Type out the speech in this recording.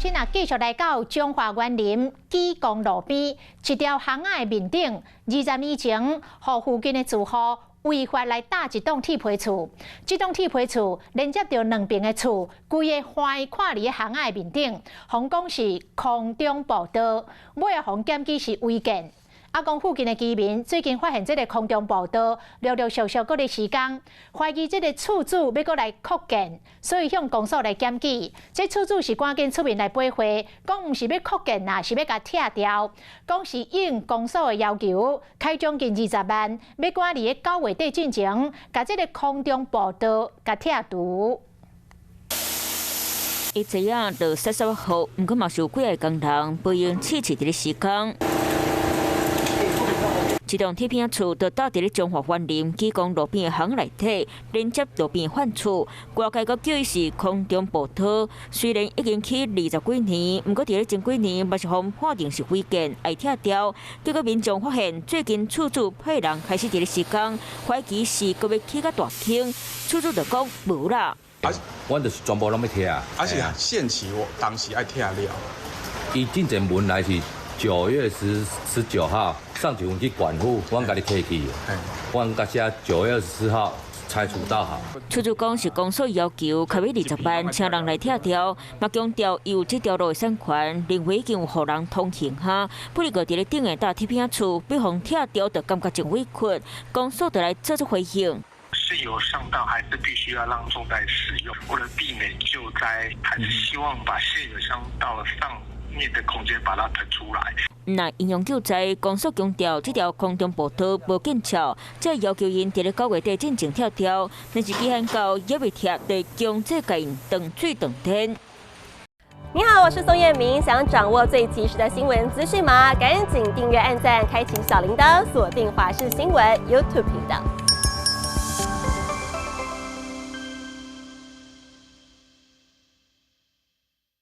先继续来到中华园林基公路边一条巷仔的面顶，20年前，互附近的住户违法来搭一栋铁皮厝。这栋铁皮厝连接着两边的厝，规个翻看伫巷仔的面顶，互讲是空中步道，尾啊互检举是违建。 讲附近的居民最近发现这个空中步道陆陆续续搁咧施工，怀疑这个厝主要搁来扩建，所以向公所来检举。这厝主是赶紧出面来赔回，讲毋是要扩建啦，是要甲拆掉。讲是应公所的要求，开奖金20万，要赶伫个9月底进前，甲这个空中步道甲拆除。 伊这样就30号，毋过嘛是有几个工人不用试伫咧施工。 一栋铁片厝就倒伫咧中华园林基公路边的巷内底，连接路边犯厝。外界阁叫伊是空中步道，虽然已经起20几年，毋过伫咧前几年嘛是互判定是违建，爱拆掉。结果民众发现，最近厝主派人开始伫咧施工，怀疑是阁要起甲大厅，厝主就讲无啦。阮就是全部拢要拆啊！而且限期我当时爱拆了。伊进前文来是9月19号。 上一份去管府，阮甲你提起，阮甲写9月24号拆除到好。厝主讲是公所要求，开要20万，请人来拆掉，嘛强调伊有这条路的产权，认为已经有互人通行哈。不过伫咧顶个搭铁片厝，被互拆掉，就感觉真委屈，公所就来做出回应。 是由上到还是必须要让重灾使用，为了避免救灾，还是希望把现有上到上面的空间把它腾出来。 那应用救灾，公所强调，这条空中步道无建桥，才要求因伫咧9月底进前拆掉。但是期限到也未拆，得将这个断水断电。你好，我是宋彦明，想掌握最及时的新闻资讯吗？赶紧订阅、按赞、开启小铃铛，锁定华视新闻 YouTube 频道。